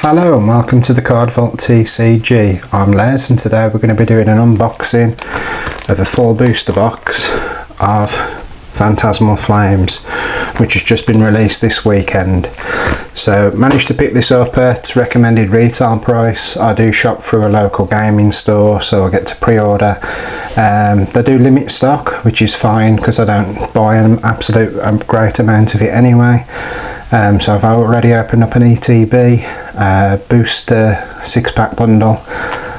Hello and welcome to the Card Vault TCG. I'm Les and today we're going to be doing an unboxing of a full booster box of Phantasmal Flames, which has just been released this weekend. So managed to pick this up at recommended retail price. I do shop through a local gaming store, so I get to pre-order. They do limit stock, which is fine because I don't buy an absolute great amount of it anyway. So I've already opened up an ETB booster 6-pack bundle,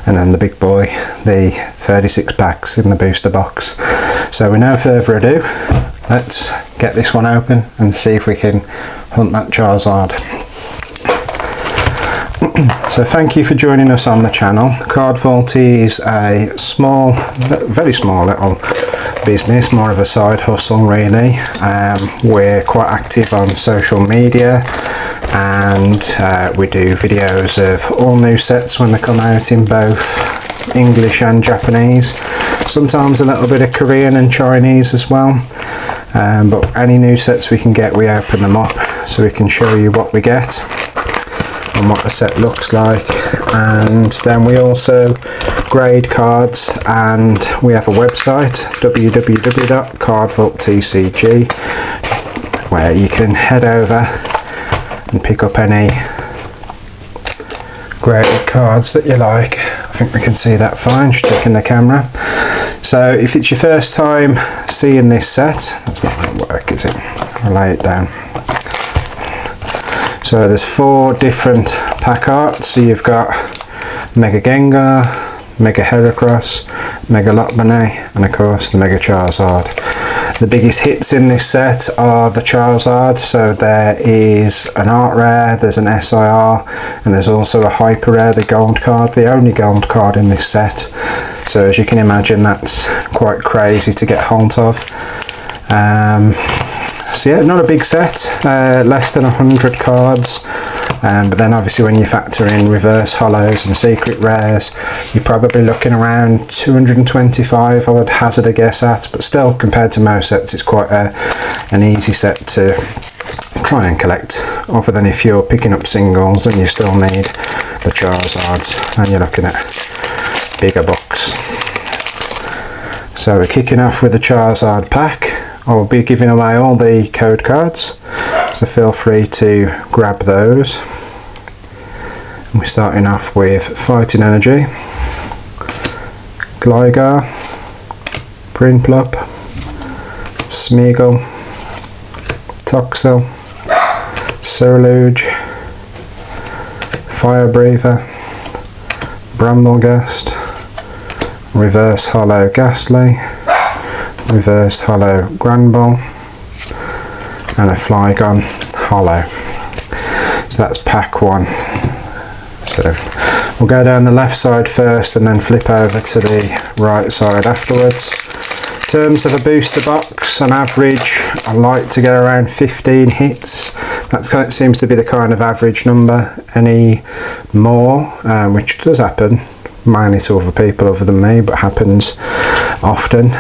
and then the big boy, the 36 packs in the booster box. So with no further ado, let's get this one open and see if we can hunt that Charizard. So thank you for joining us on the channel. Card Vault is a small, very small little business, more of a side hustle really. We're quite active on social media, and we do videos of all new sets when they come out in both English and Japanese, sometimes a little bit of Korean and Chinese as well. But any new sets we can get, we open them up so we can show you what we get and what the set looks like. And then we also grade cards, and we have a website, www.cardvaulttcg, where you can head over and pick up any graded cards that you like. I think we can see that fine, just checking the camera. So if it's your first time seeing this set, that's not going to work, is it? I'll lay it down. So there's 4 different pack arts. So you've got Mega Gengar, Mega Heracross, Mega Lopunny, and of course the Mega Charizard. The biggest hits in this set are the Charizard, so there is an art rare, there's an SIR, and there's also a hyper rare, the gold card, the only gold card in this set. So as you can imagine, that's quite crazy to get hold of. So yeah, not a big set, less than 100 cards, but then obviously when you factor in reverse hollows and secret rares, you're probably looking around 225, I would hazard a guess at, but still compared to most sets it's quite an easy set to try and collect, other than if you're picking up singles and you still need the Charizards and you're looking at bigger bucks. So we're kicking off with the Charizard pack. I'll be giving away all the code cards, so feel free to grab those. And we're starting off with Fighting Energy, Gligar, Prinplup, Smeagol, Toxel, Ceruledge, Fire Breather, Bramblegast, Reverse Hollow Ghastly, Reverse Hollow Granbull, and a Flygon Hollow. So that's pack 1. So we'll go down the left side first and then flip over to the right side afterwards. In terms of a booster box, on average I like to get around 15 hits. That seems to be the kind of average number. Any more, which does happen, mainly to other people other than me, but happens often,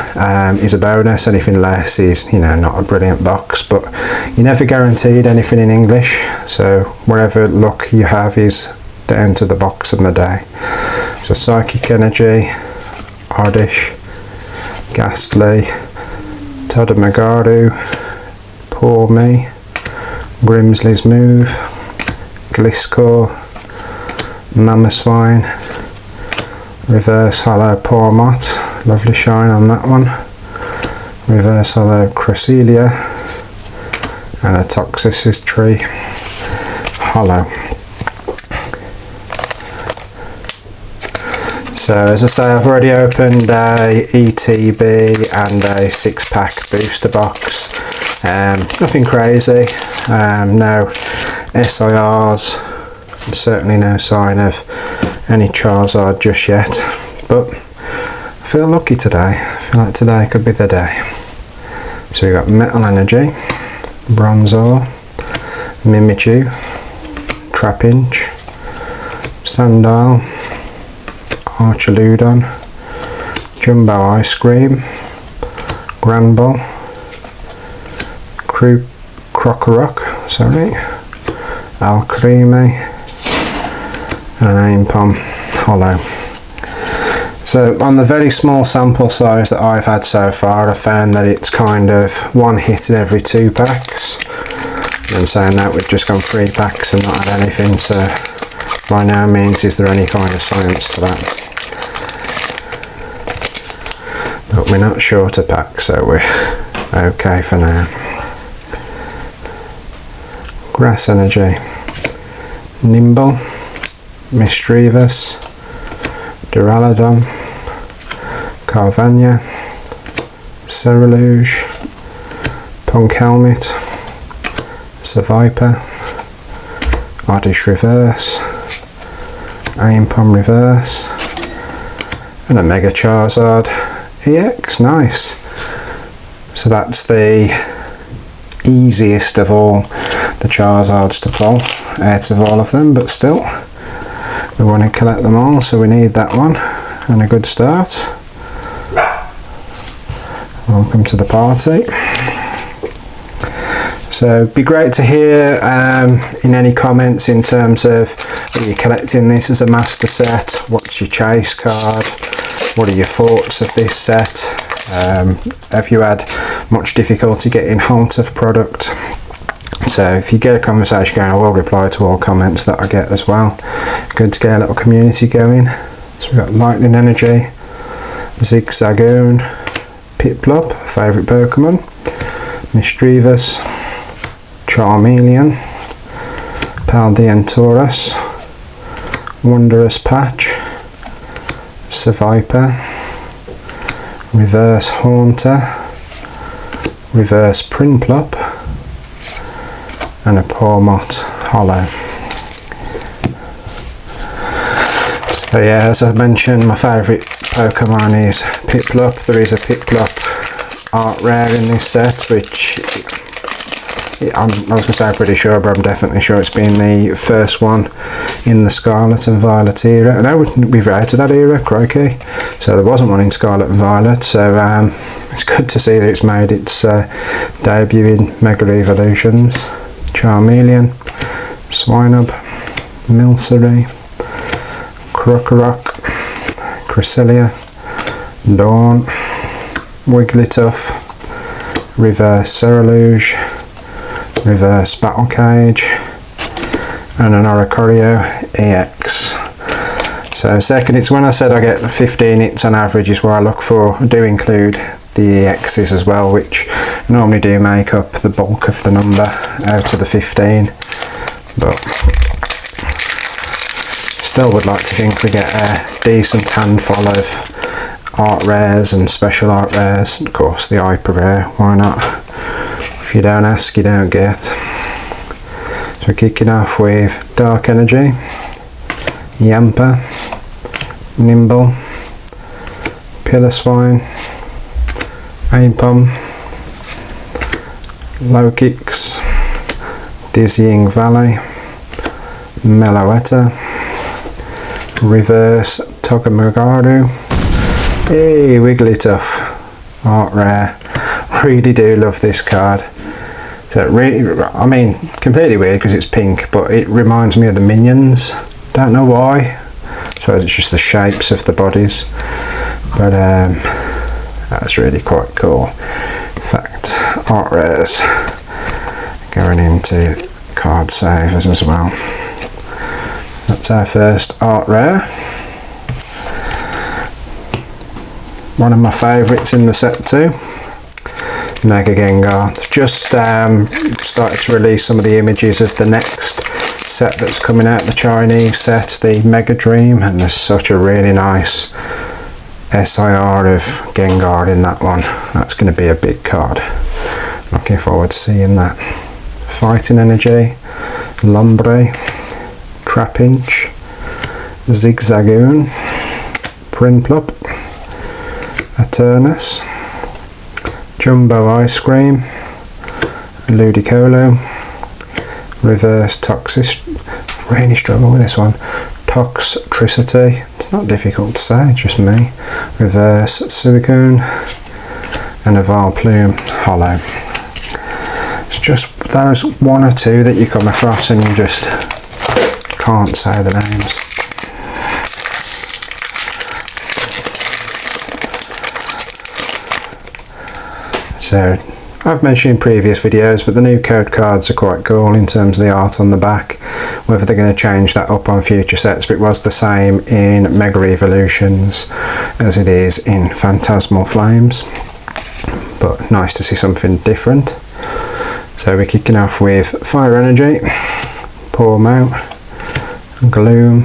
is a bonus. Anything less is, you know, not a brilliant box, but you're never guaranteed anything in English, so wherever luck you have is down to the box and the day. So Psychic Energy, Oddish, Ghastly, Todamagaru, Poor Me, Grimsley's Move, Gliscor, Mamoswine, Reverse Hollow Pawmot, lovely shine on that one, Reverse Hollow Cresselia, and a Toxicity Hollow. So as I say, I've already opened a ETB and a 6-pack booster box. Nothing crazy, no SIRs, and certainly no sign of any Charizard just yet, but I feel lucky today. I feel like today could be the day. So we've got Metal Energy, Bronzor, Mimikyu, Trapinch, Sandile, Archaludon, Jumbo Ice Cream, Granbull, Krokorok, Alcremie, and an aim pom hollow. So on the very small sample size that I've had so far, I found that it's kind of one hit in every 2 packs. And saying that, we've just gone 3 packs and not had anything, so by no means is there any kind of science to that. But we're not short a pack, so we're okay for now. Grass Energy, Nimble, Mischievous, Duraludon, Carvania, Cerulean, Punk Helmet, Seviper, Oddish Reverse, Aim Pom Reverse, and a Mega Charizard EX. Nice. So that's the easiest of all the Charizards to pull out of all of them, but still we want to collect them all, so we need that one and a good start. Welcome to the party. So it'd be great to hear in any comments in terms of, are you collecting this as a master set? What's your chase card? What are your thoughts of this set? Have you had much difficulty getting hold of product? So if you get a conversation going, I will reply to all comments that I get as well. Good to get a little community going. So we've got Lightning Energy, Zigzagoon, Piplup, favourite Pokemon, Mischievous, Charmeleon, Paldean Taurus, Wondrous Patch, Seviper, Reverse Haunter, Reverse Prinplup, and a Pawmot Hollow. So yeah, as I mentioned, my favourite Pokemon is Piplup. There is a Piplup art rare in this set, which I was going to say I'm pretty sure, but I'm definitely sure it's been the first one in the Scarlet and Violet era. No, we've out of that era, crikey. So there wasn't one in Scarlet and Violet, so it's good to see that it's made its debut in Mega Evolutions. Charmeleon, Swinub, Milcery, Krokorok, Cresselia, Dawn, Wigglytuff, Reverse Cerulean, Reverse Battle Cage, and an Oricorio EX. So second, it's when I said I get 15 hits on average is where I look for. I do include the EXs as well, which normally do make up the bulk of the number out of the 15, but still would like to think we get a decent handful of art rares and special art rares. Of course the hyper rare, why not? If you don't ask, you don't get. So we're kicking off with Dark Energy, Yamper, Nimble, Piloswine, Aim-Pom, Low-Kicks, Dizzying Valley, Meloetta, Reverse Togamaru, hey, Wigglytuff, art rare. Really do love this card. So really, I mean, completely weird because it's pink, but it reminds me of the Minions. Don't know why. I suppose it's just the shapes of the bodies, but that's really quite cool. In fact, art rares going into card savers as well. That's our first art rare. One of my favourites in the set too. Mega Gengar. They've just started to release some of the images of the next set that's coming out, the Chinese set, the Mega Dream, and there's such a really nice SIR of Gengar in that one. That's going to be a big card. Looking forward to seeing that. Fighting Energy, Lombre, Trapinch, Zigzagoon, Prinplup, Eternus, Jumbo Ice Cream, Ludicolo, Reverse Toxicity. Really struggle with this one. Toxtricity. It's not difficult to say, just me. Reverse Suicune, and a Vileplume Hollow. It's just those one or two that you come across and you just can't say the names. So I've mentioned in previous videos, but the new code cards are quite cool in terms of the art on the back. Whether they're going to change that up on future sets, but it was the same in Mega Evolutions as it is in Phantasmal Flames. But nice to see something different. So we're kicking off with Fire Energy, Pawmo, Gloom,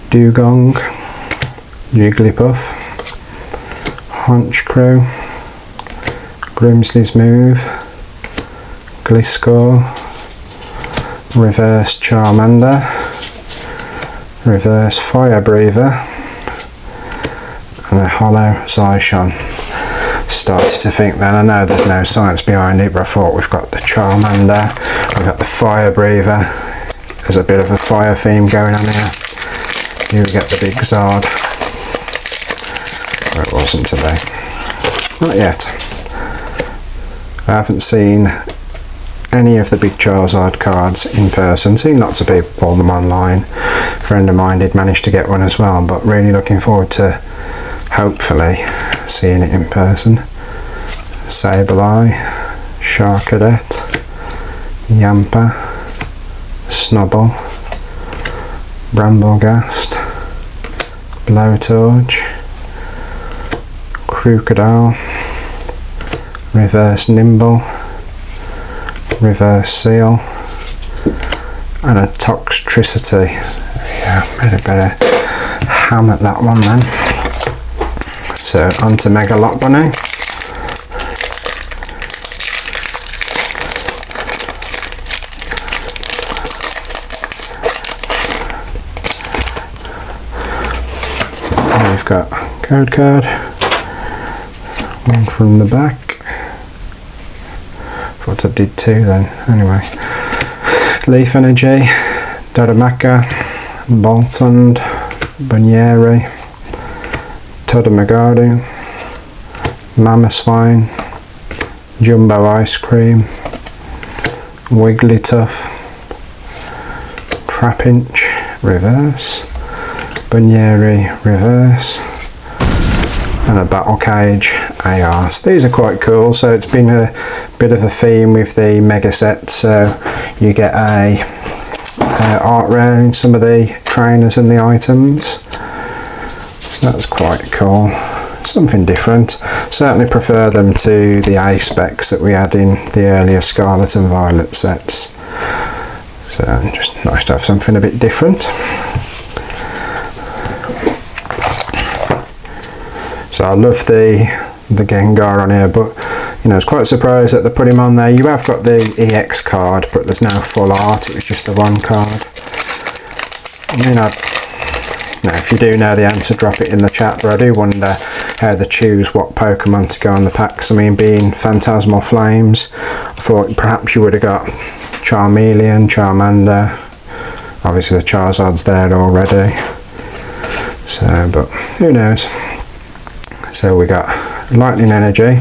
Dugong, Jigglypuff, Honchkrow, Grimsley's Move, Gliscor, Reverse Charmander, Reverse Fire Breather, and a Holo Zyshon. Started to think then, I know there's no science behind it, but I thought we've got the Charmander, we've got the Fire Breather, there's a bit of a fire theme going on here. Here we get the big Zard. Well, it wasn't today. Not yet. I haven't seen any of the big Charizard cards in person. Seen lots of people pull them online. A friend of mine did manage to get one as well, but really looking forward to hopefully seeing it in person. Sableye, Sharkadet, Yamper, Snubble, Bramblegast, Blowtorch, Crocodile, Reverse Nimble, Reverse Seal, and a Toxtricity. Yeah, better ham at that one then. So onto Mega Lockbar now. We've got code card, one from the back. Thought I did two then, anyway. Leaf Energy, Darumaka, Boltund, Bunyeri, Todamagadu, Mamoswine, Jumbo Ice Cream, Wigglytuff, Trapinch, Reverse, Bunyeri, Reverse, and a Battle Cage AR. So these are quite cool. So it's been a bit of a theme with the mega set. So you get a art rare in some of the trainers and the items. So that's quite cool. Something different. Certainly prefer them to the A specs that we had in the earlier Scarlet and Violet sets. So just nice to have something a bit different. So I love the Gengar on here, but you know, I was quite surprised that they put him on there. You have got the EX card, but there's no full art, it was just the one card. I mean, now if you do know the answer, drop it in the chat, but I do wonder how they choose what Pokemon to go in the packs. I mean, being Phantasmal Flames, I thought perhaps you would have got Charmeleon, Charmander, obviously the Charizard's there already. So, but who knows. So we got Lightning Energy,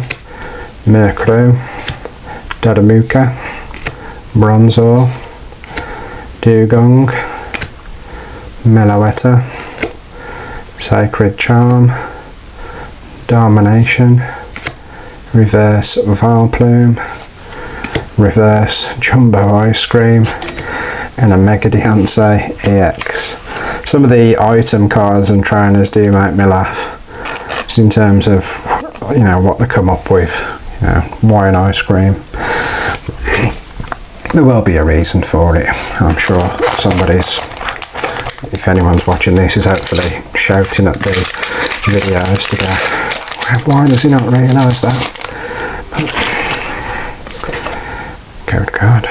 Murkrow, Dadamuka, Bronzor, Dugong, Meloetta, Sacred Charm, Domination, Reverse Vileplume, Reverse Jumbo Ice Cream, and a Mega Deontay EX. Some of the item cards and trainers do make me laugh. In terms of, you know, what they come up with, you know, why an ice cream? There will be a reason for it. I'm sure somebody's, if anyone's watching this, is hopefully shouting at the videos to go, why does he not realise that? Code card.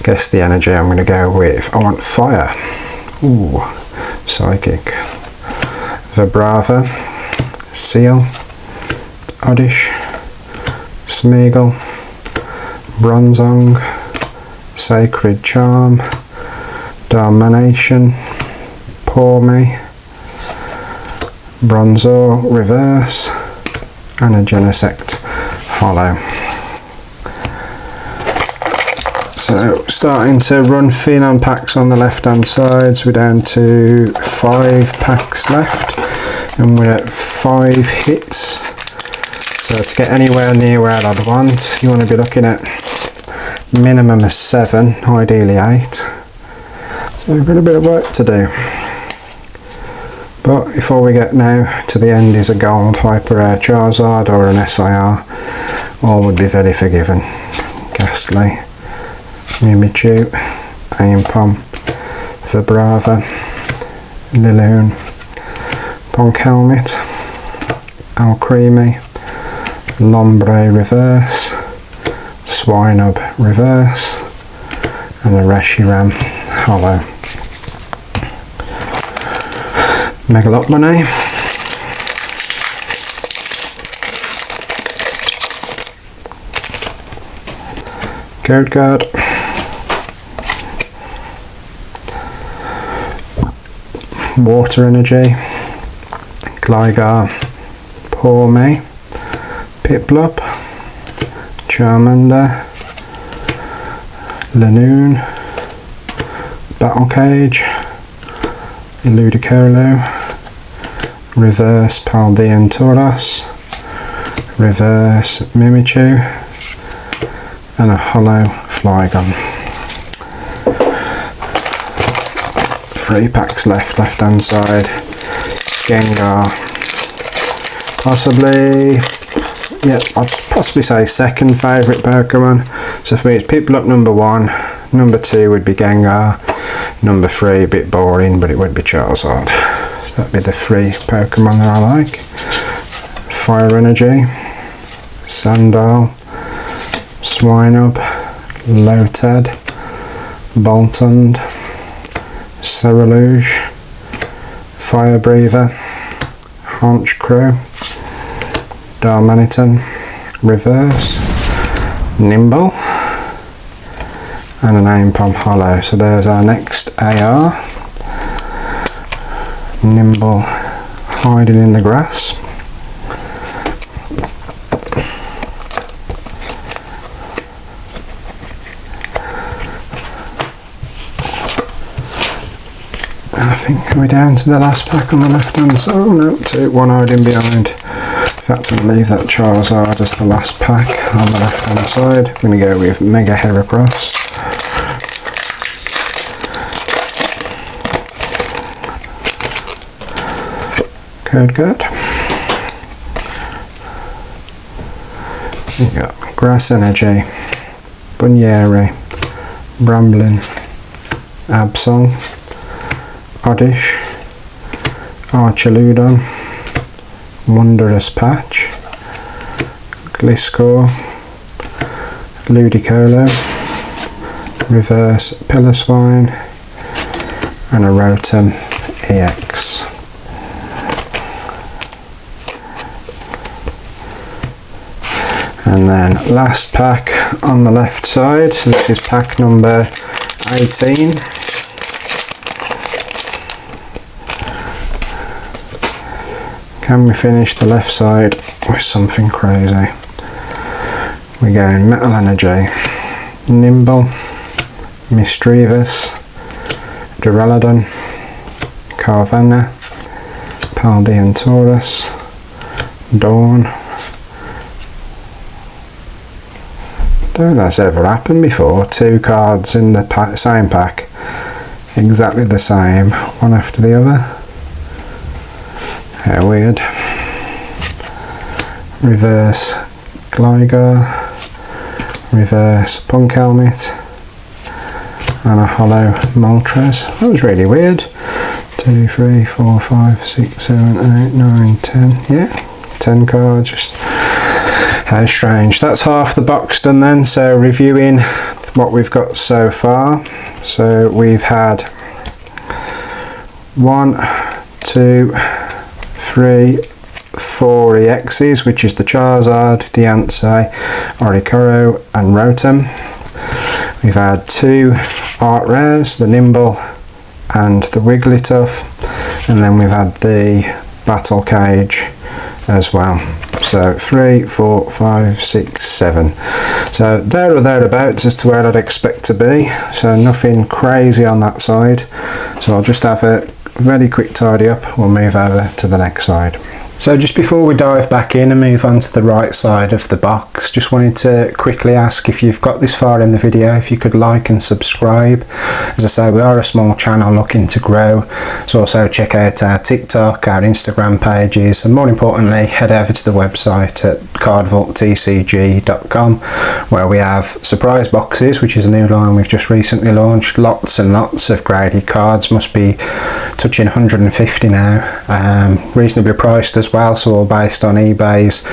Guess the energy I'm going to go with. I want Fire. Ooh, Psychic. Vibrava, Seal, Oddish, Smeagol, Bronzong, Sacred Charm, Domination, Pawmi, Bronzor Reverse, and a Genesect Holo. So starting to run Phenom packs on the left hand side, so we're down to 5 packs left, and we're at 5 hits So to get anywhere near where I'd want, you want to be looking at minimum of 7, ideally 8. So we've got a bit of work to do. But before we get now to the end is a gold hyper rare Charizard or an SIR. All would be very forgiven. Ghastly, Mimichu, Aimpom, Vibrava, Liloon, Ponk Helmet, Alcremie, Lombre reverse, Swinub reverse, and a Reshiram holo. Megalopmane, Code Guard, Water Energy, Gligar, Pawmi, Piplup, Charmander, Lanoon, Battle Cage, Ludicolo, reverse Paldean Tauros, reverse Mimichu, and a holo Flygon. 3 packs left hand side. Gengar, possibly, yeah, I'd possibly say second favourite Pokemon. So for me it's Piplup number 1, number 2 would be Gengar, number 3 a bit boring but it would be Charizard. So that'd be the 3 Pokemon that I like. Fire Energy, Sandile, Swinub, Lotad, Boltund, Cerulean, Fire Breather, Honchkrow, Darmanitan, reverse, Nimble, and an Aimpom holo. So there's our next AR. Nimble hiding in the grass. I think we're down to the last pack on the left hand side. Oh no, 2, 1 hiding behind. In fact, I'll leave that Charizard as the last pack on the left hand side. I'm going to go with Mega Heracross. Code Guard. You got Grass Energy, Bunyeri, Bramblin, Absol, Oddish, Archaludon, Wondrous Patch, Gliscor, Ludicolo, reverse Piloswine, and a Rotom EX. And then last pack on the left side, so this is pack number 18. Can we finish the left side with something crazy? We're going Metal Energy, Nimble, Misdreavus, Duraludon, Carvanha, Paldean Tauros, Dawn. I don't think that's ever happened before. 2 cards in the same pack, exactly the same, one after the other. How weird. Reverse Gligar, reverse Punk Helmet, and a holo Moltres. That was really weird. 2, 3, 4, 5, 6, 7, 8, 9, 10. Yeah, 10 cards. Just how strange. That's half the box done then. So reviewing what we've got so far. So we've had 1, 2, 3, 4 EXs, which is the Charizard, Diancie, Oricoro and Rotom. We've had 2 art rares, the Nimble and the Wigglytuff, and then we've had the Battle Cage as well. So 3, 4, 5, 6, 7. So there or thereabouts as to where I'd expect to be. So nothing crazy on that side. So I'll just have a very quick tidy up. We'll move over to the next side. So just before we dive back in and move on to the right side of the box, just wanted to quickly ask, if you've got this far in the video, if you could like and subscribe. As I say, we are a small channel looking to grow, so also check out our TikTok, our Instagram pages, and more importantly, head over to the website at cardvaulttcg.com, where we have surprise boxes, which is a new line we've just recently launched. Lots and lots of graded cards, must be touching 150 now, reasonably priced as well, so all based on eBay's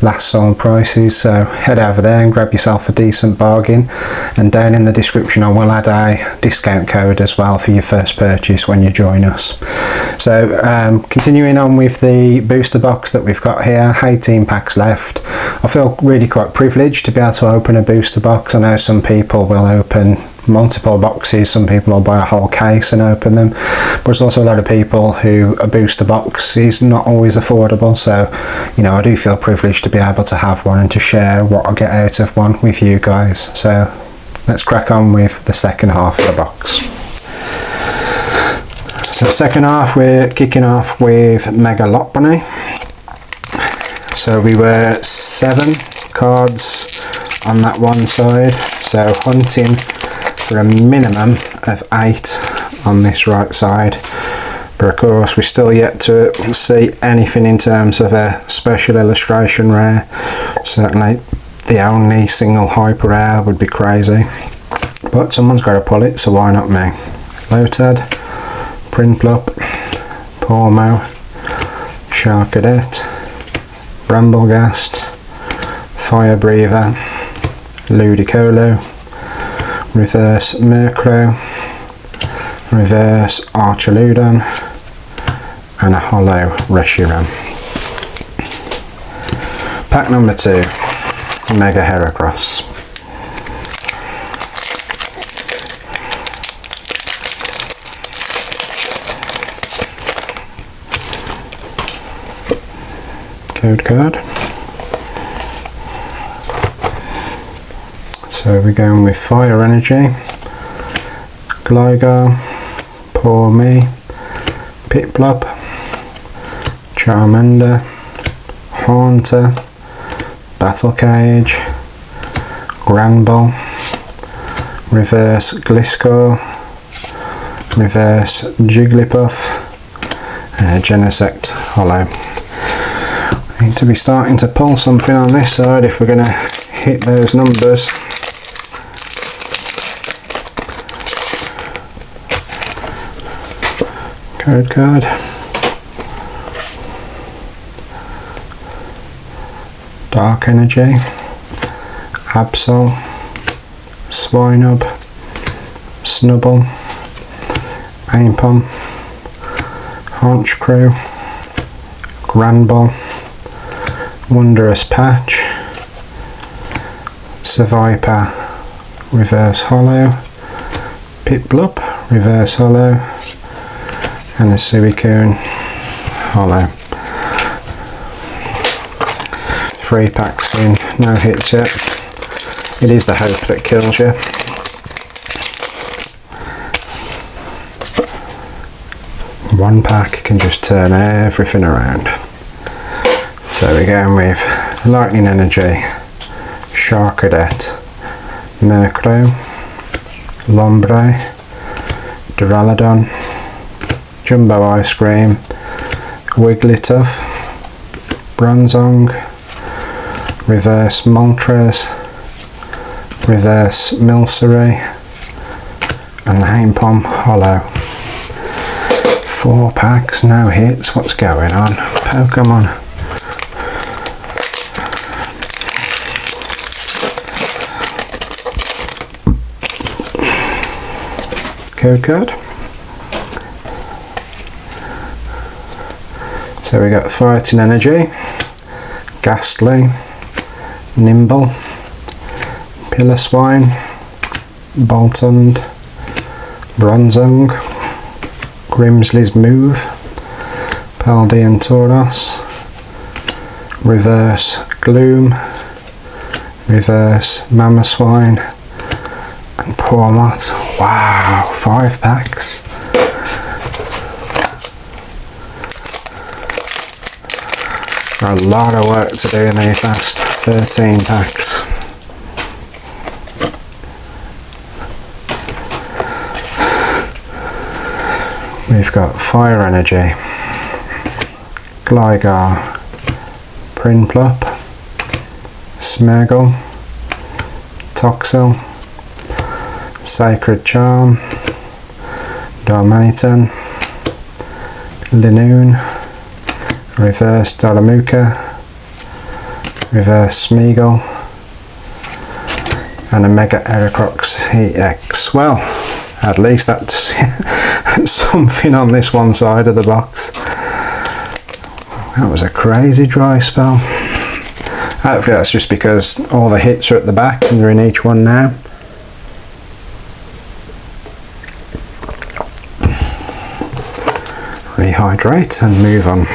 last sold prices. So head over there and grab yourself a decent bargain, and down in the description I will add a discount code as well for your first purchase when you join us. So continuing on with the booster box that we've got here, 18 packs left. I feel really quite privileged to be able to open a booster box. I know some people will open multiple boxes, some people will buy a whole case and open them, but there's also a lot of people who a booster box is not always affordable. So, you know, I do feel privileged to be able to have one and to share what I get out of one with you guys. So let's crack on with the second half of the box. So second half, we're kicking off with Mega Lot Bunny. So we were 7 cards on that one side, so hunting for a minimum of 8 on this right side, but of course we're still yet to see anything in terms of a special illustration rare. Certainly the only single hyper rare would be crazy, but someone's got to pull it, so why not me? Lotad, Prinplup, Pormo, Charcadet, Bramblegast, Fire Breather, Ludicolo, reverse Murkrow, reverse Archaludon, and a hollow Reshiram. Pack number 2, Mega Heracross. Code card. So we're going with Fire Energy, Gligar, Poor Me, Piplup, Charmander, Haunter, Battle Cage, Granbull, reverse Gliscor, reverse Jigglypuff, and a Genesect Hollow. We need to be starting to pull something on this side if we're going to hit those numbers. Code card. Dark Energy, Absol, Swinub, Snubbull, Aimpom, Honchcrew, Granbull, Wondrous Patch, Seviper, reverse hollow, Piplup, reverse hollow, and a Suicune hollow. 3 packs in, no hits yet. It is the hope that kills you. One pack can just turn everything around. So we're going with Lightning Energy, Charcadet, Murkrow, Lombre, Duraludon, Jumbo Ice Cream, Wigglytuff, Bronzong, reverse Moltres, reverse Milcery, and the Aimpom Hollow. 4 packs, no hits. What's going on? Pokemon. Code card. So we got Fighting Energy, Ghastly, Nimble, Piloswine, Boltund, Bronzong, Grimsley's Move, Paldean Tauros, reverse Gloom, reverse Mamoswine, and Pawmot. Wow, 5 packs. Got a lot of work to do in these last 13 packs. We've got Fire Energy, Gligar, Prinplup, Smeargle, Toxel, Sacred Charm, Darmanitan, Linoon, Reverse Dalamuka, Reverse Smeagol, and a Mega Heracrox EX. Well, at least that's something on this one side of the box. That was a crazy dry spell. Hopefully that's just because all the hits are at the back and they're in each one now. Rehydrate and move on.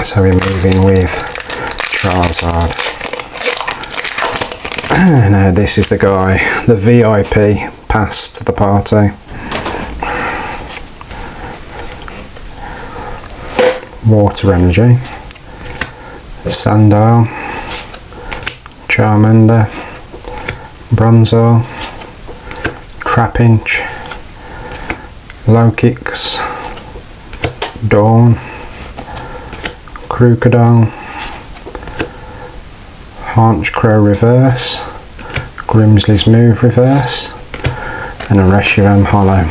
So we're moving with Charizard. Now this is the guy, the VIP pass to the party. Water Energy, Sandile, Charmander, Bronzor, Trapinch, Low-Kicks, Dawn, Crocodile, Haunch Crow Reverse, Grimsley's Move Reverse, and a Reshiram Hollow.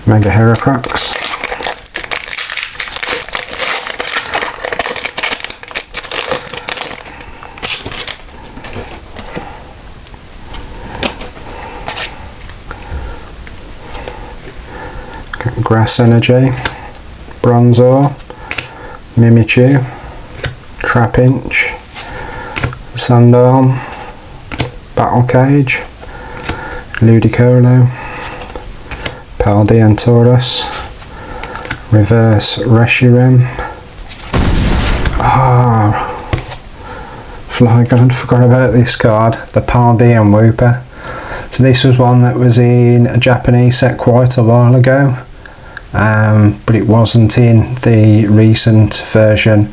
Mega Heracrox, Grass Energy, Bronzor, Mimichu, Trapinch, Sandile, Battle Cage, Ludicolo, Paldean Taurus, Reverse Reshiram. Flygon, forgot about this card, the Paldean Wooper. So this was one that was in a Japanese set quite a while ago, but it wasn't in the recent version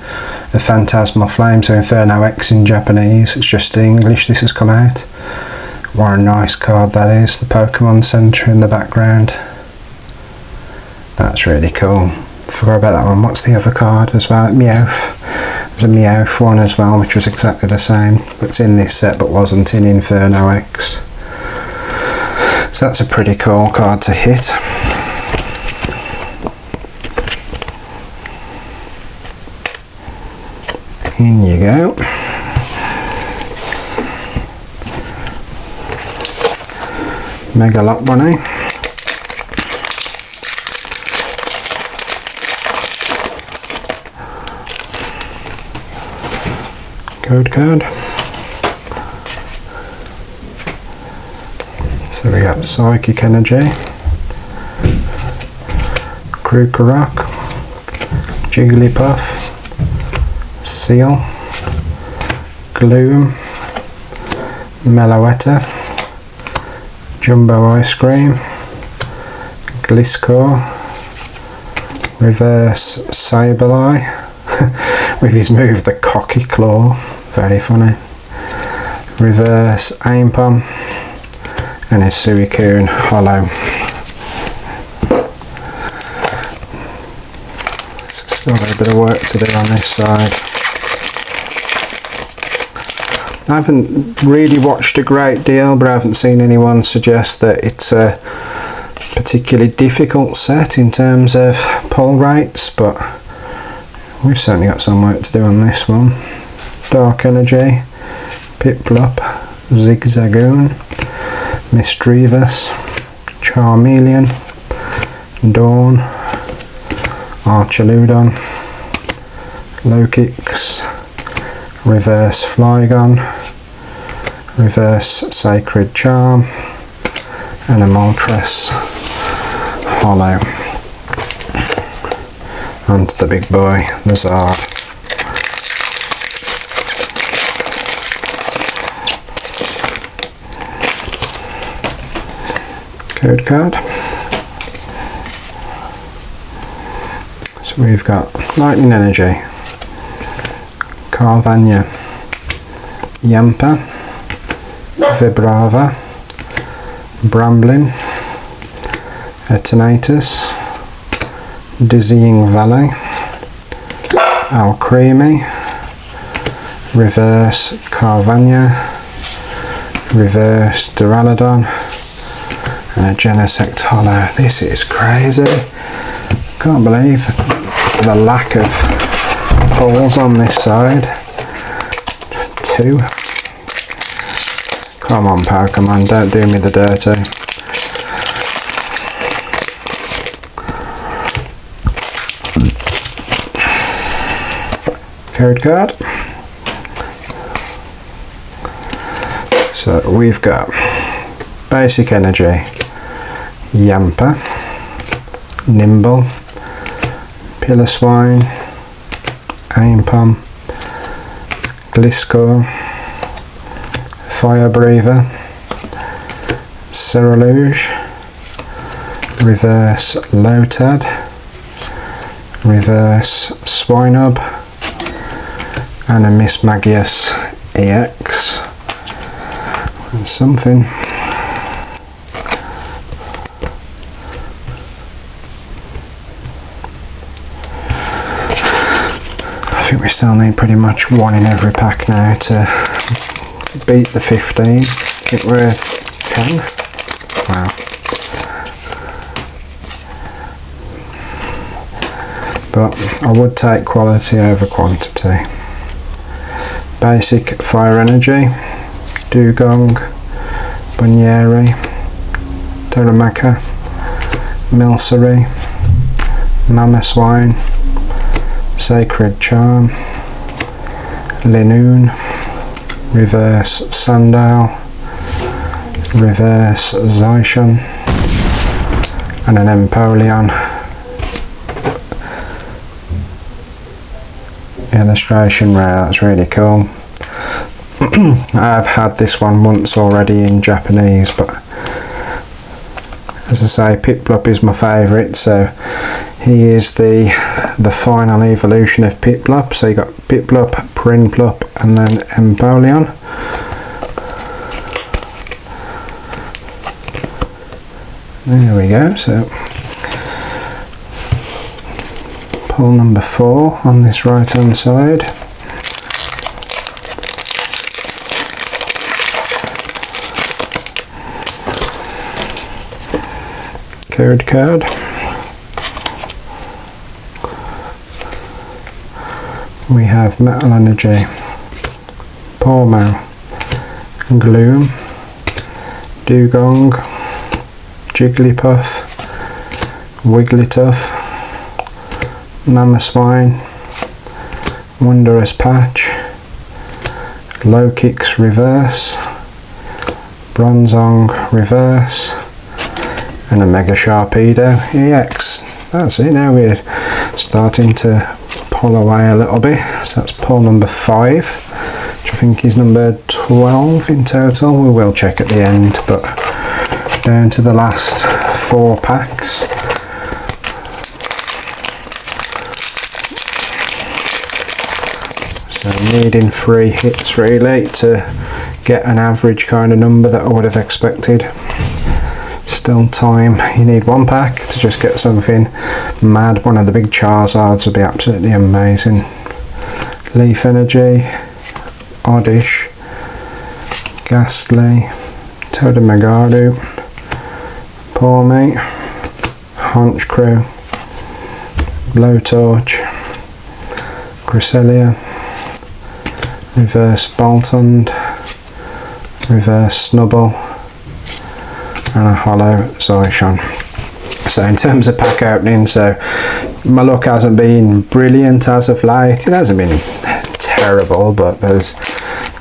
of Phantasmal Flames, so Inferno X in Japanese. It's just in English this has come out. What a nice card that is, the Pokemon Center in the background. That's really cool. Forgot about that one. What's the other card as well? Meowth. There's a Meowth one as well, which was exactly the same. That's in this set but wasn't in Inferno X. So that's a pretty cool card to hit. In you go. Mega Lot Bunny. Code card. So we got Psychic Energy, Krokorok, Jigglypuff, Seal, Gloom, Meloetta, Jumbo Ice Cream, Gliscor, Reverse Sableye, with his move the Cocky Claw, very funny, Reverse Aimpom, and his Suicune Hollow. Still a bit of work to do on this side. I haven't really watched a great deal, but I haven't seen anyone suggest that it's a particularly difficult set in terms of pull rates, but we've certainly got some work to do on this one. Dark Energy, Piplup, Zigzagoon, Misdreavus, Charmeleon, Dawn, Archaludon, Low-Kicks, Reverse Flygon, Reverse Sacred Charm, and a Moltres Hollow. Onto the big boy, the Zard. Code card. So we've got Lightning Energy, Carvania, Yamper, Vibrava, Bramblin, Eternatus, Dizzying Valley, Alcremie, reverse Carvania, reverse Duraludon, and a Genesect Holo. This is crazy. Can't believe the lack of pulls on this side. 2. Come on Pokemon, don't do me the dirty. Code card. So we've got Basic Energy, Yamper, Nimble, Piloswine, Aimpom, Gliscor, Fire Breather, Cerulean, reverse Lotad, reverse Swinub, and a Mismagius EX. And something. I think we still need pretty much one in every pack now to beat the 15. I think we're at 10. Wow. But I would take quality over quantity. Basic Fire Energy, Dugong, Bunyeri, Doromaka, Milcery, Mamoswine, Sacred Charm, Linoon, reverse Sandile, reverse Zacian, and an Empoleon. Illustration rare, that's really cool. I've had this one once already in Japanese, but as I say, Piplup is my favourite, so he is the final evolution of Piplup. So you got Piplup, Prinplup, and then Empoleon. There we go. So pull number 4 on this right hand side. Code card. We have Metal Energy, Pawmo, Gloom, Dugong, Jigglypuff, Wigglytuff, Mamoswine, Wondrous Patch, Low-Kicks Reverse, Bronzong Reverse, and a Mega Sharpedo EX. That's it, now we're starting to pull away a little bit. So that's pull number 5, which I think is number 12 in total. We will check at the end, but down to the last 4 packs. So needing 3 hits really to get an average kind of number that I would have expected. Still time. You need 1 pack to just get something mad. One of the big Charizards would be absolutely amazing. Leaf Energy, Oddish, Ghastly, Todamagaru, Pawmi, Honchcrew, Blowtorch, Cresselia, reverse Boltund, reverse Snubbull, and a holo Zacian. So in terms of pack opening, so my luck hasn't been brilliant as of late. It hasn't been terrible, but as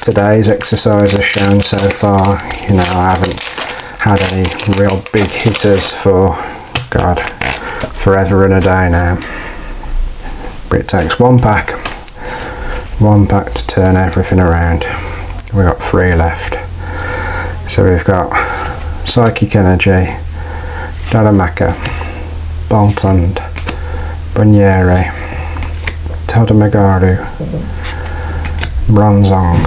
today's exercise has shown so far, you know, I haven't had any real big hitters for, God, forever and a day now. But it takes 1 pack to turn everything around. We've got 3 left. So we've got Psychic Energy, Darumaka, Boltund, Bunyere, Todamagaru, Bronzong,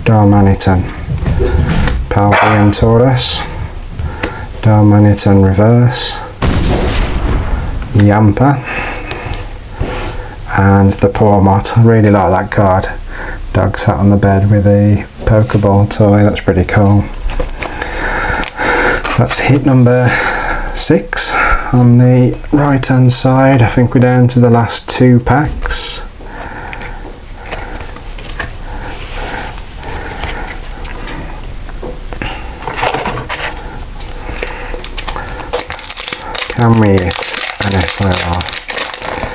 Darmanitan, Paldean Taurus, Darmanitan Reverse, Yamper, and the Pawmot. I really like that card. Dog sat on the bed with a Pokeball toy, that's pretty cool. That's hit number 6 on the right hand side. I think we're down to the last 2 packs. Can we hit an SIR?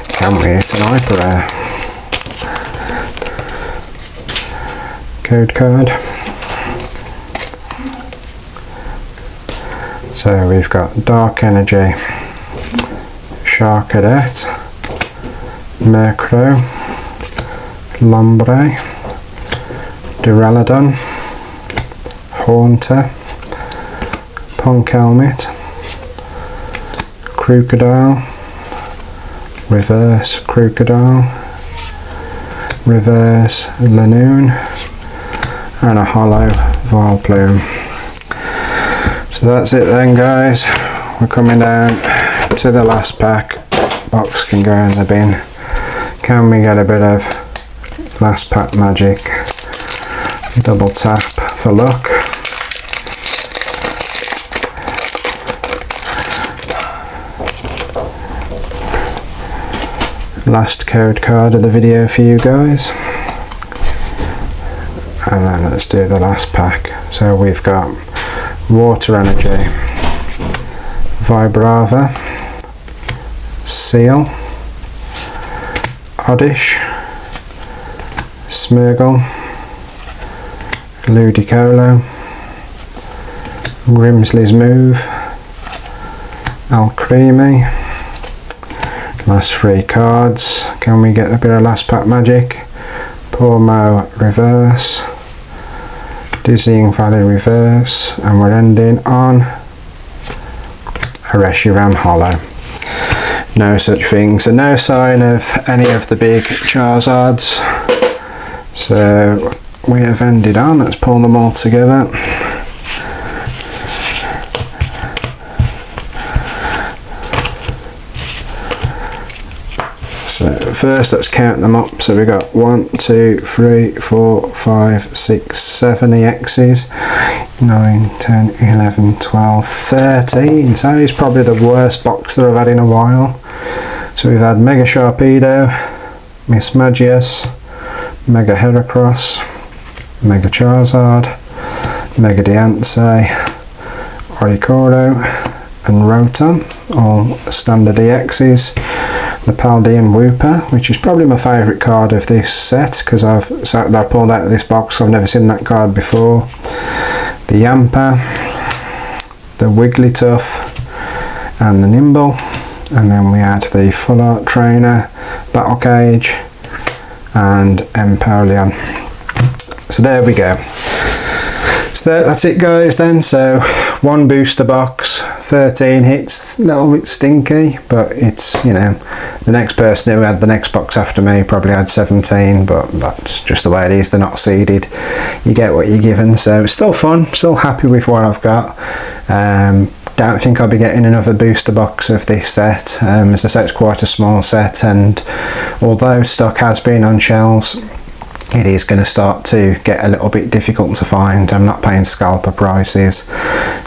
Can we hit an Hyper Rare? Code card. So we've got Dark Energy, Sharkadet, Murkrow, Lombre, Duraludon, Haunter, Punk Helmet, Crocodile, Reverse Crocodile, Reverse Lanoon, and a Hollow Vileplume. So that's it then, guys. We're coming down to the last pack. Box can go in the bin. Can we get a bit of last pack magic? Double tap for luck. Last code card of the video for you guys. And then let's do the last pack. So we've got Water Energy, Vibrava, Seal, Oddish, Smeargle, Ludicolo, Grimsley's Move, Alcremie. Last 3 cards. Can we get a bit of last pack magic? Pawmo Reverse, Dizzying Valley Reverse, and we're ending on a Reshiram Hollow. No such thing, so no sign of any of the big Charizards. So we have ended on, let's pull them all together. So first let's count them up. So we got 1, 2, 3, 4, 5, 6, 7 EXs, 9, 10, 11, 12, 13. So it's probably the worst box that I've had in a while. So we've had Mega Sharpedo, Miss Magius, Mega Heracross, Mega Charizard, Mega Diancie, Oricoro and Rotom, all standard EXs. The Paldean Wooper, which is probably my favourite card of this set because I pulled out of this box, I've never seen that card before. The Yamper, the Wigglytuff and the Nimble, and then we had the Full Art Trainer, Battle Cage and Empoleon. So there we go. So that's it, guys, then. So 1 booster box, 13 hits, a little bit stinky, but it's, you know, the next person who had the next box after me probably had 17, but that's just the way it is. They're not seeded, you get what you're given. So it's still fun, still happy with what I've got. Don't think I'll be getting another booster box of this set. As I say, it's quite a small set, and although stock has been on shelves, it is going to start to get a little bit difficult to find. I'm not paying scalper prices.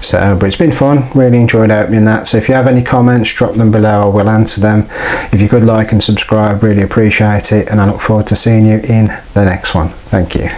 So, but it's been fun, really enjoyed opening that. So if you have any comments, drop them below, I will answer them. If you could like and subscribe, really appreciate it, and I look forward to seeing you in the next one. Thank you.